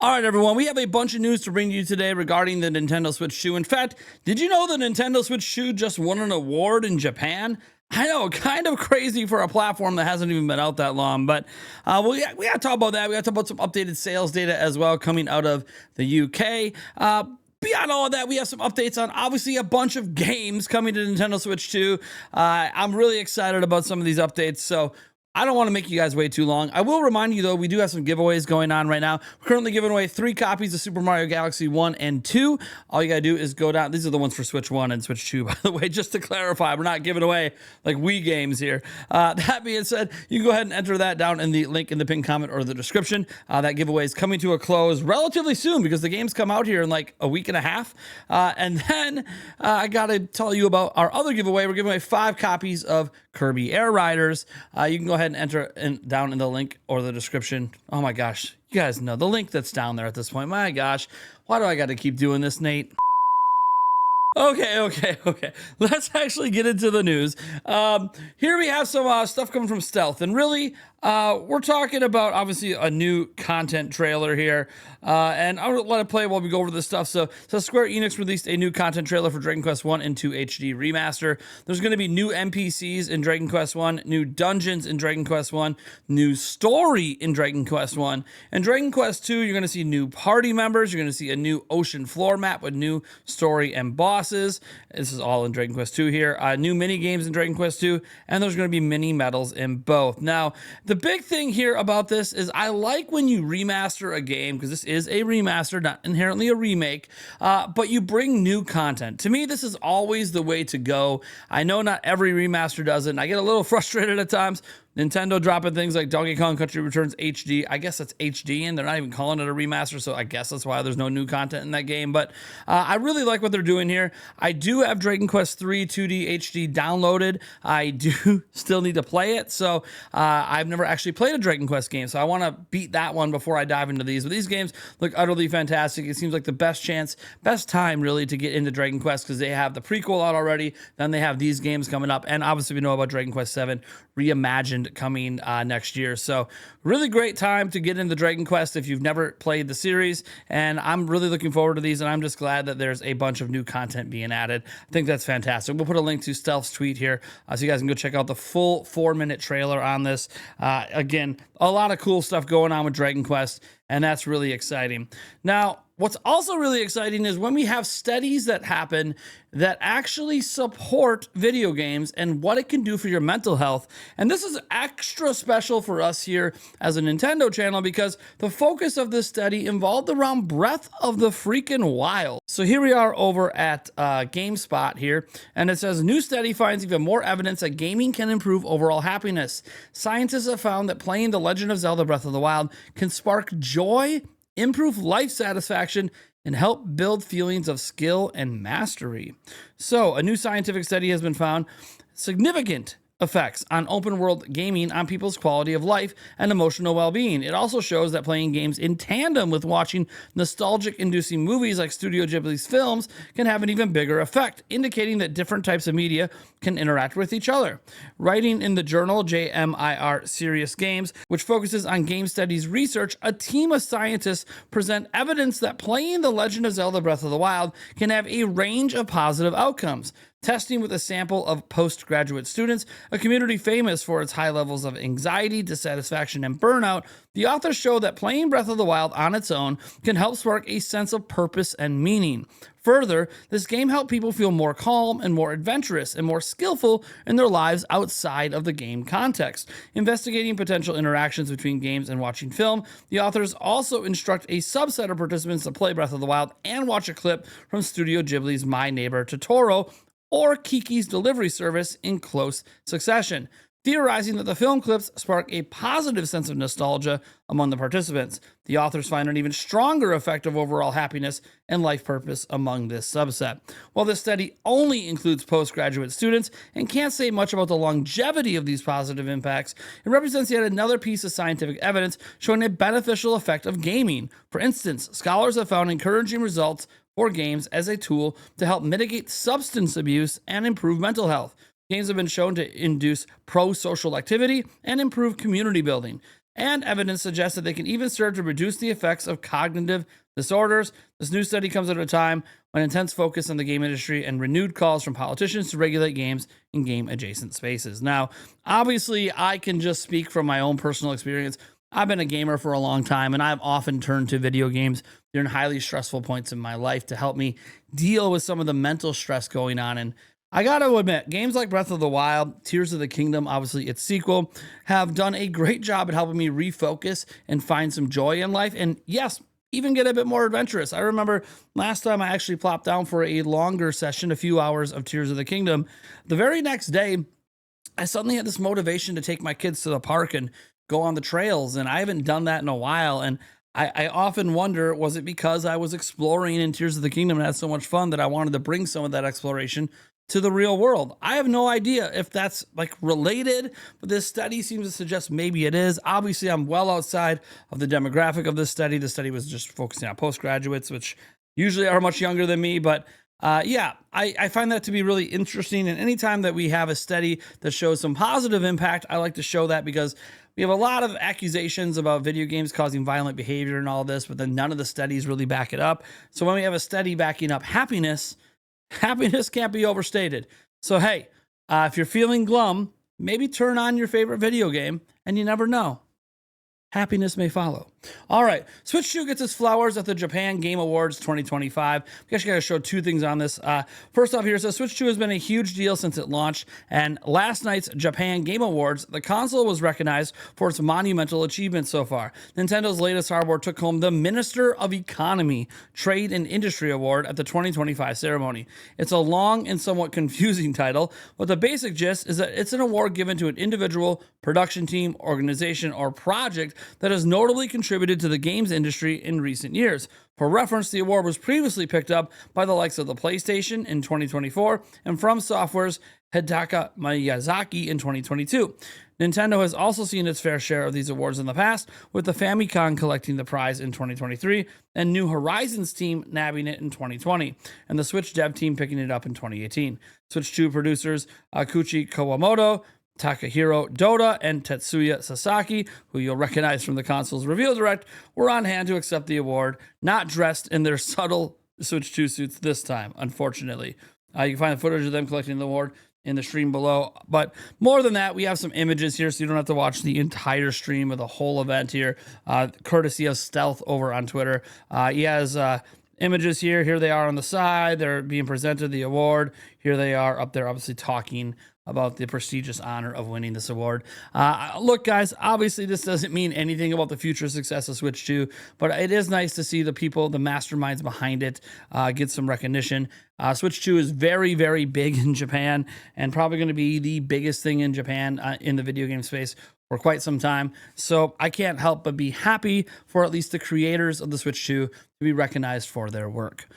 All right, everyone, we have a bunch of news to bring you today regarding the Nintendo Switch 2. In fact, did you know the Nintendo Switch 2 just won an award in Japan? I know, kind of crazy for a platform that hasn't even been out that long, but we got to talk about that. We got to talk about some updated sales data as well coming out of the UK. Beyond all of that, we have some updates on obviously a bunch of games coming to Nintendo Switch 2. I'm really excited about some of these updates, so I don't want to make you guys wait too long. I will remind you, though, we do have some giveaways going on right now. We're currently giving away 3 copies of Super Mario Galaxy 1 and 2. All you got to do is go down. These are the ones for Switch 1 and Switch 2, by the way, just to clarify. We're not giving away like Wii games here. That being said, you can go ahead and enter that down in the link in the pinned comment or the description. That giveaway is coming to a close relatively soon because the games come out here in like a week and a half. And then I got to tell you about our other giveaway. We're giving away 5 copies of Kirby Air Riders. You can go ahead and enter down in the link or the description. Oh my gosh, you guys know the link that's down there at this point. My gosh, why do I got to keep doing this, Nate? Okay. Let's actually get into the news. Here we have some stuff coming from Stealth, and really, we're talking about obviously a new content trailer here, and I'll let it play while we go over this stuff. So Square Enix released a new content trailer for Dragon Quest 1 and 2 HD Remaster. There's going to be new NPCs in Dragon Quest 1, new dungeons in Dragon Quest 1, new story in Dragon Quest 1. In Dragon Quest 2, you're going to see new party members. You're going to see a new ocean floor map with new story and bosses. This is all in Dragon Quest 2 here. New mini games in Dragon Quest 2, and there's going to be mini medals in both. Now, the big thing here about this is I like when you remaster a game, because this is a remaster, not inherently a remake, but you bring new content. To me, this is always the way to go. I know not every remaster does it, and I get a little frustrated at times. Nintendo dropping things like Donkey Kong Country Returns HD. I guess that's HD, and they're not even calling it a remaster, so I guess that's why there's no new content in that game. But I really like what they're doing here. I do have Dragon Quest 3 2D HD downloaded. I do still need to play it, so I've never actually played a Dragon Quest game, so I want to beat that one before I dive into these. But these games look utterly fantastic. It seems like the best time, really, to get into Dragon Quest, because they have the prequel out already, then they have these games coming up, and obviously we know about Dragon Quest 7 Reimagined coming next year. So really great time to get into Dragon Quest if you've never played the series, and I'm really looking forward to these, and I'm just glad that there's a bunch of new content being added. I think that's fantastic. We'll put a link to Stealth's tweet here so you guys can go check out the full 4-minute trailer on this. Again, a lot of cool stuff going on with Dragon Quest, and that's really exciting. Now, what's also really exciting is when we have studies that happen that actually support video games and what it can do for your mental health. And this is extra special for us here as a Nintendo channel because the focus of this study involved around Breath of the freaking Wild. So here we are over at GameSpot here, and it says, new study finds even more evidence that gaming can improve overall happiness. Scientists have found that playing The Legend of Zelda Breath of the Wild can spark joy, improve life satisfaction, and help build feelings of skill and mastery. So, a new scientific study has been found significant effects on open world gaming on people's quality of life and emotional well-being. It also shows that playing games in tandem with watching nostalgic inducing movies like Studio Ghibli's films can have an even bigger effect, indicating that different types of media can interact with each other. Writing in the journal JMIR Serious Games, which focuses on game studies research, a team of scientists present evidence that playing The Legend of Zelda Breath of the Wild can have a range of positive outcomes. Testing with a sample of postgraduate students, a community famous for its high levels of anxiety, dissatisfaction, and burnout, the authors show that playing Breath of the Wild on its own can help spark a sense of purpose and meaning. Further, this game helped people feel more calm and more adventurous and more skillful in their lives outside of the game context. Investigating potential interactions between games and watching film, the authors also instruct a subset of participants to play Breath of the Wild and watch a clip from Studio Ghibli's My Neighbor Totoro or Kiki's Delivery Service in close succession, theorizing that the film clips spark a positive sense of nostalgia among the participants. The authors find an even stronger effect of overall happiness and life purpose among this subset. While this study only includes postgraduate students and can't say much about the longevity of these positive impacts, it represents yet another piece of scientific evidence showing a beneficial effect of gaming. For instance, scholars have found encouraging results for games as a tool to help mitigate substance abuse and improve mental health. Games have been shown to induce pro-social activity and improve community building. and evidence suggests that they can even serve to reduce the effects of cognitive disorders. This new study comes at a time when intense focus on the game industry and renewed calls from politicians to regulate games in game adjacent spaces. Now, obviously, I can just speak from my own personal experience. I've been a gamer for a long time, and I've often turned to video games during highly stressful points in my life to help me deal with some of the mental stress going on. And I got to admit, games like Breath of the Wild, Tears of the Kingdom, obviously its sequel, have done a great job at helping me refocus and find some joy in life. And yes, even get a bit more adventurous. I remember last time I actually plopped down for a longer session, a few hours of Tears of the Kingdom. The very next day, I suddenly had this motivation to take my kids to the park and go on the trails. And I haven't done that in a while. And I often wonder, was it because I was exploring in Tears of the Kingdom and had so much fun that I wanted to bring some of that exploration to the real world? I have no idea if that's like related, but this study seems to suggest maybe it is. Obviously, I'm well outside of the demographic of this study. The study was just focusing on postgraduates, which usually are much younger than me, but yeah, I find that to be really interesting. And anytime that we have a study that shows some positive impact, I like to show that, because we have a lot of accusations about video games causing violent behavior and all this, but then none of the studies really back it up. So when we have a study backing up happiness, happiness can't be overstated. So hey, if you're feeling glum, maybe turn on your favorite video game, and you never know, happiness may follow. All right, Switch 2 gets its flowers at the Japan Game Awards 2025. We actually got to show two things on this. First off here, so Switch 2 has been a huge deal since it launched, and last night's Japan Game Awards, the console was recognized for its monumental achievements so far. Nintendo's latest hardware took home the Minister of Economy, Trade and Industry Award at the 2025 ceremony. It's a long and somewhat confusing title, but the basic gist is that it's an award given to an individual, production team, organization, or project that has notably contributed to the games industry in recent years. For reference, the award was previously picked up by the likes of the PlayStation in 2024 and From Software's Hidetaka Miyazaki in 2022. Nintendo has also seen its fair share of these awards in the past, with the Famicom collecting the prize in 2023 and New Horizons team nabbing it in 2020, and the Switch dev team picking it up in 2018. Switch 2 producers Akuchi Kawamoto, Takahiro Doda, and Tetsuya Sasaki, who you'll recognize from the console's reveal direct, were on hand to accept the award, not dressed in their subtle Switch 2 suits this time, unfortunately. You can find the footage of them collecting the award in the stream below. But more than that, we have some images here, so you don't have to watch the entire stream of the whole event here, courtesy of Stealth over on Twitter. He has images here. Here they are on the side. They're being presented the award. Here they are up there, obviously talking about the prestigious honor of winning this award. Look, guys, obviously this doesn't mean anything about the future success of Switch 2, but it is nice to see the people, the masterminds behind it, get some recognition. Switch 2 is very, very big in Japan, and probably going to be the biggest thing in Japan in the video game space for quite some time. So I can't help but be happy for at least the creators of the Switch 2 to be recognized for their work.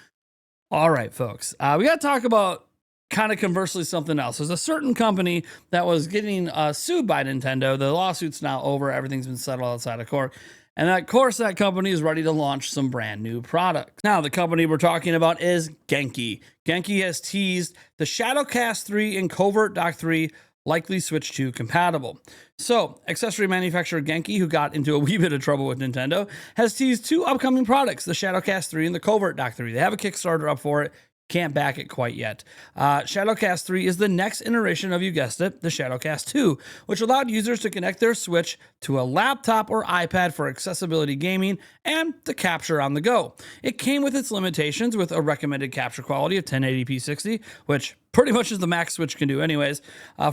All right, folks, we got to talk about kind of conversely something else. There's a certain company that was getting sued by Nintendo. The lawsuit's now over. Everything's been settled outside of court. And of course, that company is ready to launch some brand new products. Now, the company we're talking about is Genki. Genki has teased the Shadowcast 3 and Covert Dock 3, likely Switch 2 compatible. So, accessory manufacturer Genki, who got into a wee bit of trouble with Nintendo, has teased two upcoming products, the Shadowcast 3 and the Covert Dock 3. They have a Kickstarter up for it. Can't back it quite yet. Shadowcast 3 is the next iteration of, you guessed it, the Shadowcast 2, which allowed users to connect their Switch to a laptop or iPad for accessibility gaming and to capture on the go. It came with its limitations, with a recommended capture quality of 1080p 60, which pretty much is the max Switch can do anyways,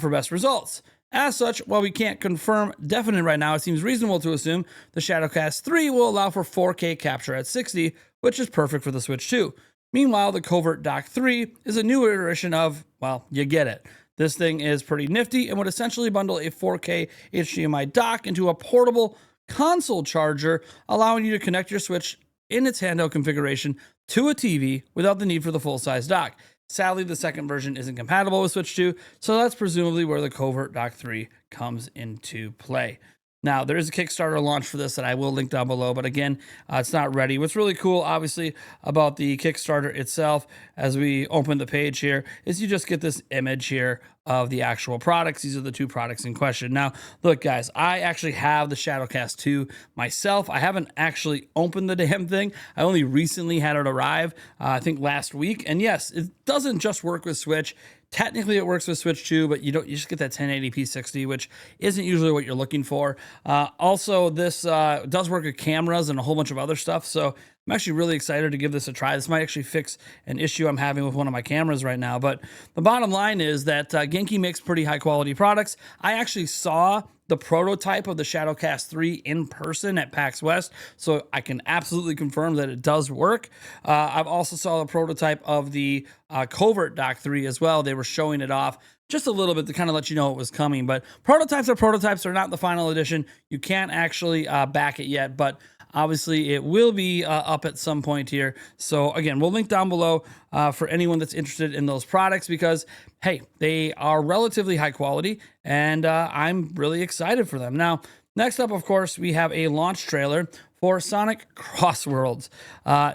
for best results. As such, while we can't confirm definite right now, it seems reasonable to assume the Shadowcast 3 will allow for 4K capture at 60, which is perfect for the Switch 2. Meanwhile, the Covert Dock 3 is a new iteration of, well, you get it. This thing is pretty nifty and would essentially bundle a 4K HDMI dock into a portable console charger, allowing you to connect your Switch in its handheld configuration to a TV without the need for the full-size dock. Sadly, the second version isn't compatible with Switch 2, so that's presumably where the Covert Dock 3 comes into play. Now, there is a Kickstarter launch for this that I will link down below, but again, it's not ready. What's really cool, obviously, about the Kickstarter itself, as we open the page here, is you just get this image here of the actual products. These are the two products in question. Now, look, guys, I actually have the Shadowcast 2 myself. I haven't actually opened the damn thing. I only recently had it arrive, I think last week. And yes, it doesn't just work with Switch. Technically, it works with Switch too, but you just get that 1080p 60, which isn't usually what you're looking for. Also, this does work with cameras and a whole bunch of other stuff, so I'm actually really excited to give this a try. This might actually fix an issue I'm having with one of my cameras right now, but the bottom line is that Genki makes pretty high-quality products. I actually saw the prototype of the Shadowcast 3 in person at PAX West, so I can absolutely confirm that it does work. I've also saw the prototype of the Covert Dock 3 as well. They were showing it off just a little bit to kind of let you know it was coming, but prototypes are prototypes. They're not the final edition. You can't actually back it yet, but obviously it will be up at some point here. So again, we'll link down below for anyone that's interested in those products, because hey, they are relatively high quality, and I'm really excited for them. Now, next up, of course, we have a launch trailer for Sonic CrossWorlds.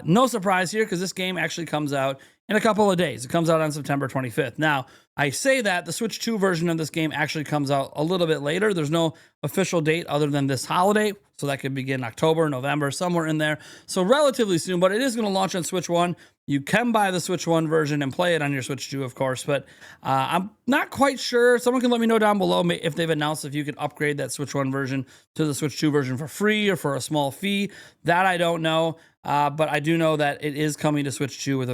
No surprise here, because this game actually comes out in a couple of days. It comes out on September 25th. Now, I say that the Switch 2 version of this game actually comes out a little bit later. There's no official date other than this holiday, so that could begin October, November, somewhere in there. So relatively soon, but it is going to launch on Switch 1. You can buy the Switch 1 version and play it on your Switch 2, of course, but I'm not quite sure. Someone can let me know down below if they've announced if you can upgrade that Switch 1 version to the Switch 2 version for free or for a small fee. That I don't know. But I do know that it is coming to Switch 2 with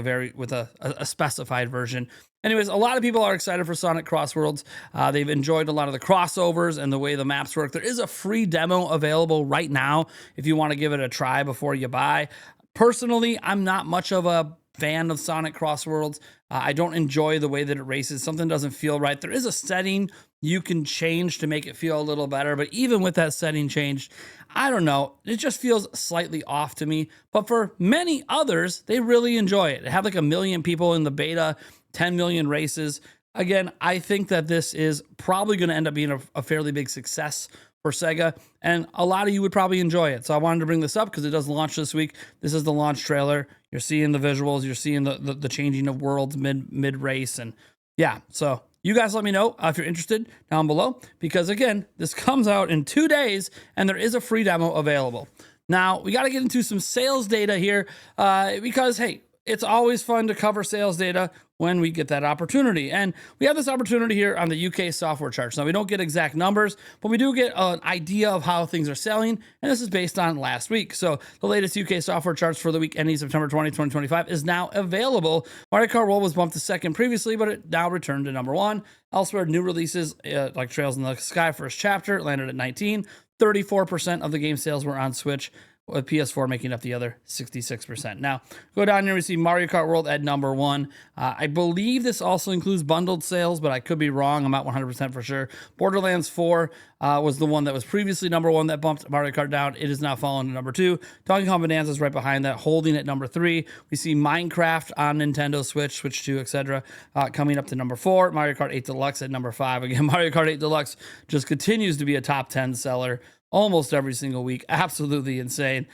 a specified version. Anyways, a lot of people are excited for Sonic CrossWorlds. They've enjoyed a lot of the crossovers and the way the maps work. There is a free demo available right now if you want to give it a try before you buy. Personally, I'm not much of a fan of Sonic CrossWorlds. I don't enjoy the way that it races. Something doesn't feel right. There is a setting you can change to make it feel a little better, but even with that setting changed, I don't know, it just feels slightly off to me. But for many others, they really enjoy it. They have like 1 million people in the beta, 10 million races. Again, I think that this is probably going to end up being a fairly big success for Sega, and a lot of you would probably enjoy it. So I wanted to bring this up because it does launch this week. This is the launch trailer. You're seeing the visuals. You're seeing the changing of worlds mid race, and yeah. So you guys let me know if you're interested down below, because again, this comes out in 2 days, and there is a free demo available. Now we got to get into some sales data here, because hey, it's always fun to cover sales data when we get that opportunity. And we have this opportunity here on the UK software charts. Now, we don't get exact numbers, but we do get an idea of how things are selling, and this is based on last week. So the latest UK software charts for the week ending September 20, 2025 is now available. Mario Kart World was bumped to second previously, but it now returned to number 1. Elsewhere, new releases like Trails in the Sky First Chapter landed at 19. 34% of the game sales were on Switch, with PS4 making up the other 66%. Now, go down here, we see Mario Kart World at number 1. I believe this also includes bundled sales, but I could be wrong. I'm not 100% for sure. Borderlands 4 was the one that was previously number 1 that bumped Mario Kart down. It is now fallen to number 2. Donkey Kong Bonanza is right behind that, holding at number 3. We see Minecraft on Nintendo Switch, Switch 2, etc., coming up to number 4. Mario Kart 8 Deluxe at number 5. Again, Mario Kart 8 Deluxe just continues to be a top 10 seller almost every single week. Absolutely insane.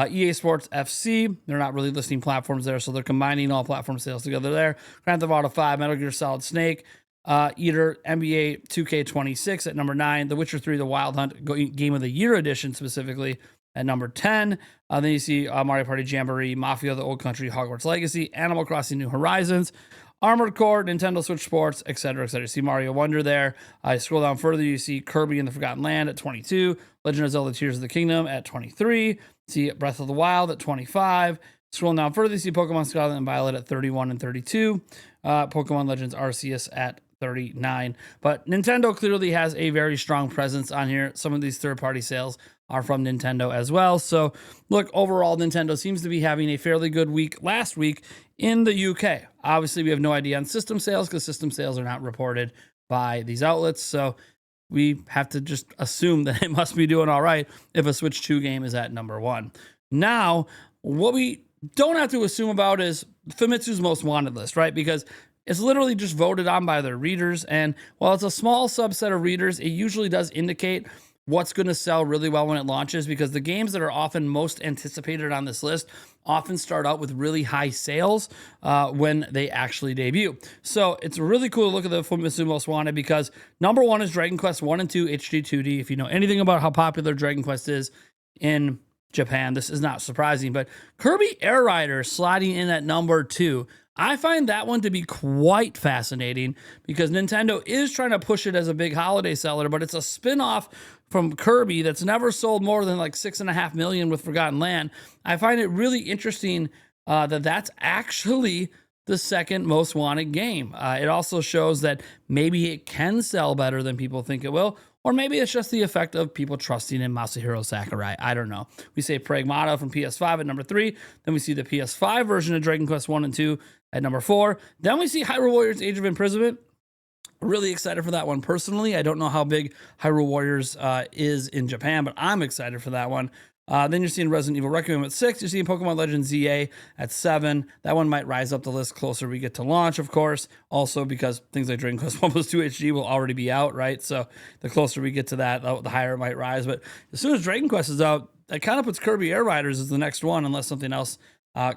EA Sports FC, they're not really listing platforms there, so they're combining all platform sales together there. Grand Theft Auto 5, Metal Gear Solid Snake, Eater, NBA 2K26 at number 9, The Witcher 3, The Wild Hunt Game of the Year Edition specifically at number 10. Then you see Mario Party Jamboree, Mafia, The Old Country, Hogwarts Legacy, Animal Crossing New Horizons, Armored Core, Nintendo Switch Sports, etc., etc. You see Mario Wonder there. I scroll down further, you see Kirby and the Forgotten Land at 22, Legend of Zelda Tears of the Kingdom at 23, see Breath of the Wild at 25. Scrolling down further, you see Pokemon Scarlet and Violet at 31 and 32, Pokemon Legends Arceus at 39. But Nintendo clearly has a very strong presence on here. Some of these third-party sales are from Nintendo as well. So look, overall, Nintendo seems to be having a fairly good week last week in the UK. Obviously, we have no idea on system sales because system sales are not reported by these outlets. So we have to just assume that it must be doing all right if a Switch 2 game is at number 1. Now, what we don't have to assume about is Famitsu's most wanted list, right? Because it's literally just voted on by their readers. And while it's a small subset of readers, it usually does indicate what's going to sell really well when it launches, because the games that are often most anticipated on this list often start out with really high sales when they actually debut. So it's really cool to look at the Famitsu Most Wanted, because number one is Dragon Quest 1 and 2 HD 2D. If you know anything about how popular Dragon Quest is in Japan, this is not surprising. But Kirby Air Rider sliding in at number 2. I find that one to be quite fascinating, because Nintendo is trying to push it as a big holiday seller, but it's a spin-off from Kirby that's never sold more than like 6.5 million with Forgotten Land. I find it really interesting that that's actually the second most wanted game. It also shows that maybe it can sell better than people think it will, or maybe it's just the effect of people trusting in Masahiro Sakurai. I don't know. We say Pragmata from PS5 at number 3. Then we see the PS5 version of Dragon Quest 1 and 2 at number 4. Then we see Hyrule Warriors Age of Imprisonment. Really excited for that one personally. I don't know how big Hyrule Warriors is in Japan, but I'm excited for that one. Then you're seeing Resident Evil Requiem at 6. You're seeing Pokemon Legends ZA at 7. That one might rise up the list closer we get to launch, of course. Also, because things like Dragon Quest 1 plus 2 HD will already be out, right? So the closer we get to that, the higher it might rise. But as soon as Dragon Quest is out, that kind of puts Kirby Air Riders as the next one, unless something else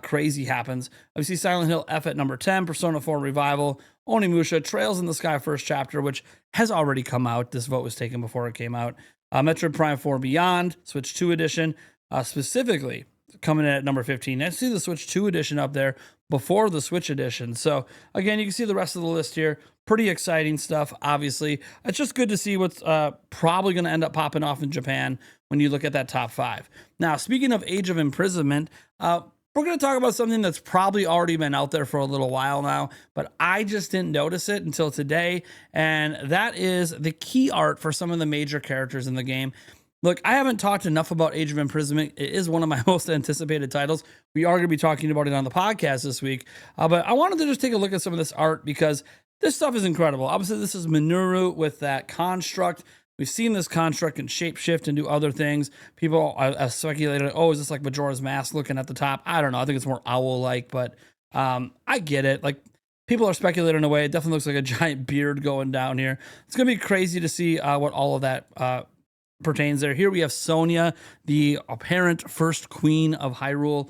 crazy happens. We see Silent Hill F at number 10, Persona 4 Revival, Onimusha, Trails in the Sky First Chapter, which has already come out. This vote was taken before it came out. Metroid Prime 4 Beyond, Switch 2 Edition, specifically coming in at number 15. I see the Switch 2 Edition up there before the Switch Edition. So again, you can see the rest of the list here. Pretty exciting stuff, obviously. It's just good to see what's probably going to end up popping off in Japan when you look at that top 5. Now, speaking of Age of Imprisonment, we're going to talk about something that's probably already been out there for a little while now, but I just didn't notice it until today, and that is the key art for some of the major characters in the game. Look, I haven't talked enough about Age of Imprisonment. It is one of my most anticipated titles. We are going to be talking about it on the podcast this week, but I wanted to just take a look at some of this art, because this stuff is incredible. Obviously, this is Minoru with that construct. We've seen this construct can shapeshift and do other things. People have speculated, oh, is this like Majora's Mask looking at the top? I don't know. I think it's more owl-like, but I get it. Like, people are speculating away. It definitely looks like a giant beard going down here. It's going to be crazy to see what all of that pertains there. Here we have Sonia, the apparent first queen of Hyrule.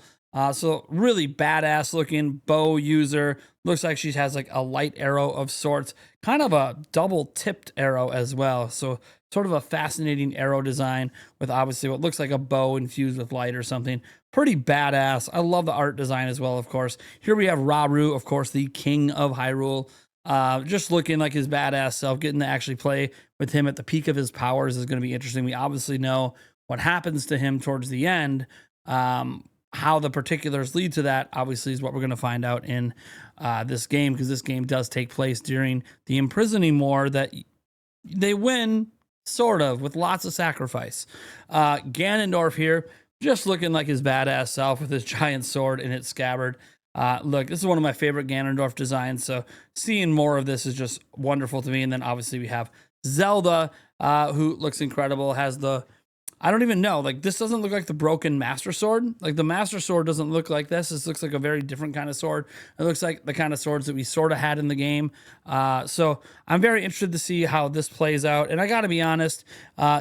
So really badass looking bow user. Looks like she has like a light arrow of sorts, kind of a double tipped arrow as well. So sort of a fascinating arrow design with obviously what looks like a bow infused with light or something. Pretty badass. I love the art design as well, of course. Here we have Rauru, of course, the king of Hyrule. Just looking like his badass self. Getting to actually play with him at the peak of his powers is going to be interesting. We obviously know what happens to him towards the end. How the particulars lead to that, obviously, is what we're going to find out in this game, because this game does take place during the imprisoning war that they win, sort of, with lots of sacrifice. Ganondorf here, just looking like his badass self with his giant sword in its scabbard. Look, this is one of my favorite Ganondorf designs, so seeing more of this is just wonderful to me. And then obviously we have Zelda, who looks incredible, has the... I don't even know. Like, this doesn't look like the broken Master Sword. Like, the Master Sword doesn't look like this. This looks like a very different kind of sword. It looks like the kind of swords that we sort of had in the game. So I'm very interested to see how this plays out. And I got to be honest,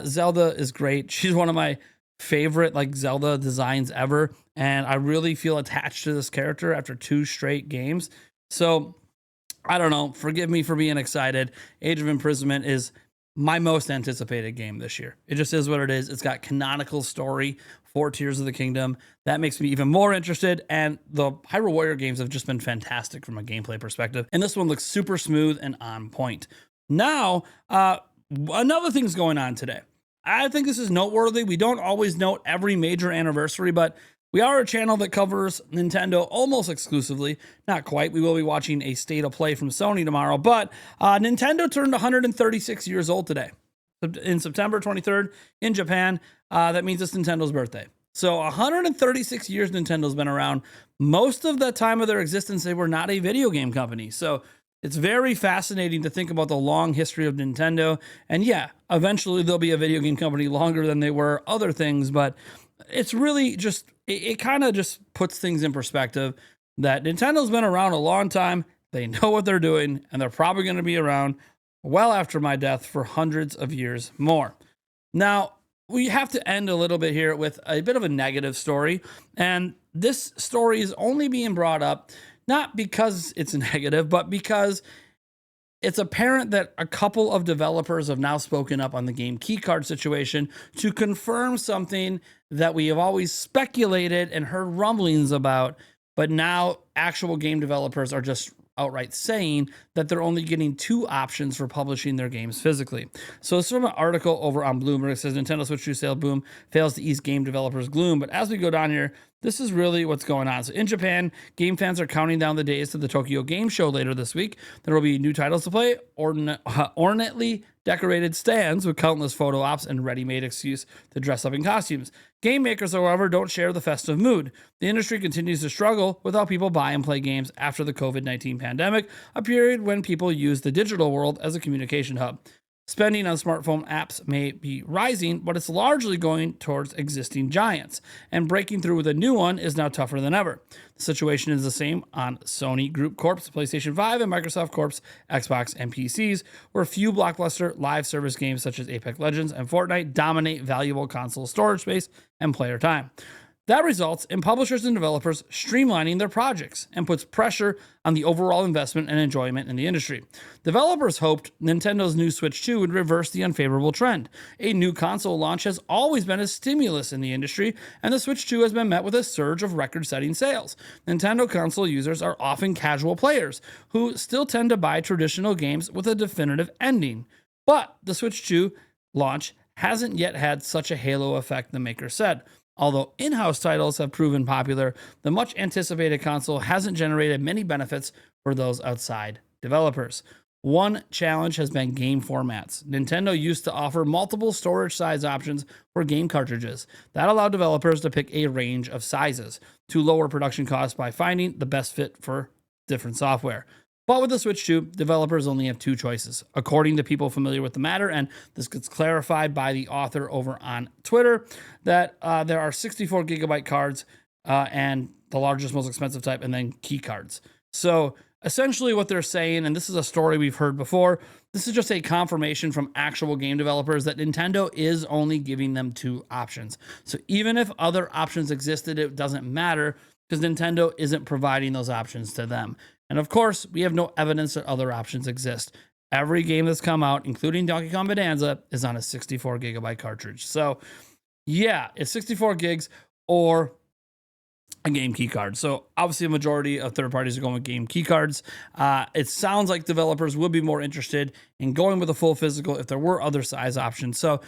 Zelda is great. She's one of my favorite, like, Zelda designs ever. And I really feel attached to this character after 2 straight games. So, I don't know. Forgive me for being excited. Age of Imprisonment is my most anticipated game this year. It just is what it is. It's got canonical story for Tears of the Kingdom. That makes me even more interested. And the Hyrule Warrior games have just been fantastic from a gameplay perspective. And this one looks super smooth and on point. Now, another thing's going on today. I think this is noteworthy. We don't always note every major anniversary, but we are a channel that covers Nintendo almost exclusively. Not quite. We will be watching a State of Play from Sony tomorrow, but Nintendo turned 136 years old today. In September 23rd in Japan, that means it's Nintendo's birthday. So 136 years Nintendo's been around. Most of the time of their existence, they were not a video game company. So it's very fascinating to think about the long history of Nintendo. And yeah, eventually they'll be a video game company longer than they were other things, but it's really just, it kind of just puts things in perspective that Nintendo's been around a long time. They know what they're doing, and they're probably going to be around well after my death for hundreds of years more. Now, we have to end a little bit here with a bit of a negative story. And this story is only being brought up not because it's negative, but because it's apparent that a couple of developers have now spoken up on the game keycard situation to confirm something that we have always speculated and heard rumblings about, but now actual game developers are just outright saying that they're only getting two options for publishing their games physically. So it's from an article over on Bloomberg. It says Nintendo Switch 2 sale boom fails to ease game developers' gloom. But as we go down here, this is really what's going on. So in Japan, game fans are counting down the days to the Tokyo Game Show later this week. There will be new titles to play, ornately decorated stands with countless photo ops and ready-made excuse to dress up in costumes. Game makers, however, don't share the festive mood. The industry continues to struggle with how people buy and play games after the COVID-19 pandemic, a period when people use the digital world as a communication hub. Spending on smartphone apps may be rising, but it's largely going towards existing giants, and breaking through with a new one is now tougher than ever. The situation is the same on Sony Group Corp's PlayStation 5 and Microsoft Corp's Xbox and PCs, where few blockbuster live service games such as Apex Legends and Fortnite dominate valuable console storage space and player time. That results in publishers and developers streamlining their projects and puts pressure on the overall investment and enjoyment in the industry. Developers hoped Nintendo's new Switch 2 would reverse the unfavorable trend. A new console launch has always been a stimulus in the industry, and the Switch 2 has been met with a surge of record-setting sales. Nintendo console users are often casual players who still tend to buy traditional games with a definitive ending. But the Switch 2 launch hasn't yet had such a halo effect, the maker said. Although in-house titles have proven popular, the much anticipated console hasn't generated many benefits for those outside developers. One challenge has been game formats. Nintendo used to offer multiple storage size options for game cartridges. That allowed developers to pick a range of sizes to lower production costs by finding the best fit for different software. But with the Switch 2, developers only have two choices, according to people familiar with the matter, and this gets clarified by the author over on Twitter, that there are 64 gigabyte cards and the largest, most expensive type, and then key cards. So essentially what they're saying, and this is a story we've heard before, this is just a confirmation from actual game developers that Nintendo is only giving them two options. So even if other options existed, it doesn't matter because Nintendo isn't providing those options to them. And of course, we have no evidence that other options exist. Every game that's come out, including Donkey Kong Bonanza, is on a 64 gigabyte cartridge. So yeah, it's 64 gigs or a game key card. So obviously a majority of third parties are going with game key cards. It sounds like developers would be more interested in going with a full physical if there were other size options. So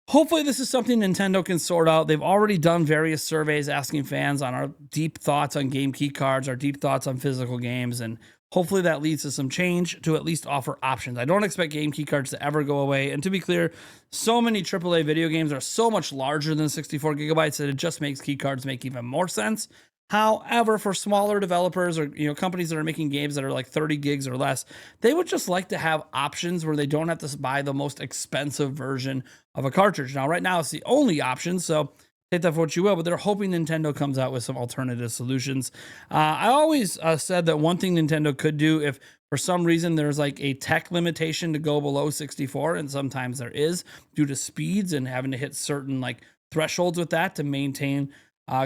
hopefully this is something Nintendo can sort out. They've already done various surveys asking fans on our deep thoughts on game key cards, our deep thoughts on physical games, and hopefully that leads to some change to at least offer options. I don't expect game key cards to ever go away. And to be clear, so many AAA video games are so much larger than 64 gigabytes that it just makes key cards make even more sense. However, for smaller developers or companies that are making games that are like 30 gigs or less, they would just like to have options where they don't have to buy the most expensive version of a cartridge. Now, right now, it's the only option, so take that for what you will, but they're hoping Nintendo comes out with some alternative solutions. I always said that one thing Nintendo could do if for some reason there's like a tech limitation to go below 64, and sometimes there is due to speeds and having to hit certain like thresholds with that to maintain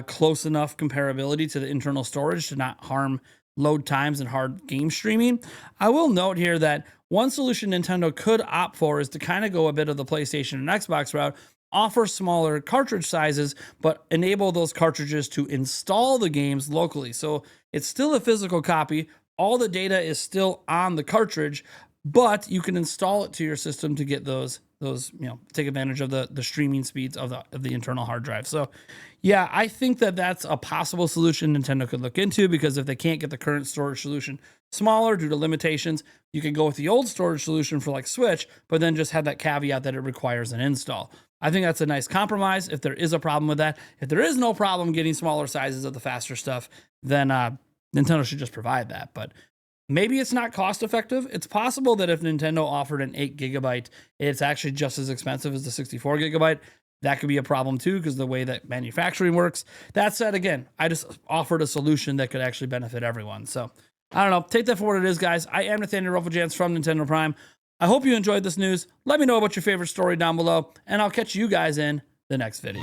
close enough comparability to the internal storage to not harm load times and hard game streaming. I will note here that one solution Nintendo could opt for is to kind of go a bit of the PlayStation and Xbox route, offer smaller cartridge sizes, but enable those cartridges to install the games locally. So it's still a physical copy. All the data is still on the cartridge, but you can install it to your system to get those take advantage of the streaming speeds of the internal hard drive. So yeah, I think that that's a possible solution Nintendo could look into, because if they can't get the current storage solution smaller due to limitations, you could go with the old storage solution for like Switch, but then just have that caveat that it requires an install. I think that's a nice compromise if there is a problem with that. If there is no problem getting smaller sizes of the faster stuff, then Nintendo should just provide that. But maybe it's not cost effective. It's possible that if Nintendo offered an 8 gigabyte, it's actually just as expensive as the 64 gigabyte. That could be a problem too, because the way that manufacturing works. That said, again, I just offered a solution that could actually benefit everyone. So I don't know. Take that for what it is, guys. I am Nathaniel Rufflejans from Nintendo Prime. I hope you enjoyed this news. Let me know about your favorite story down below, and I'll catch you guys in the next video.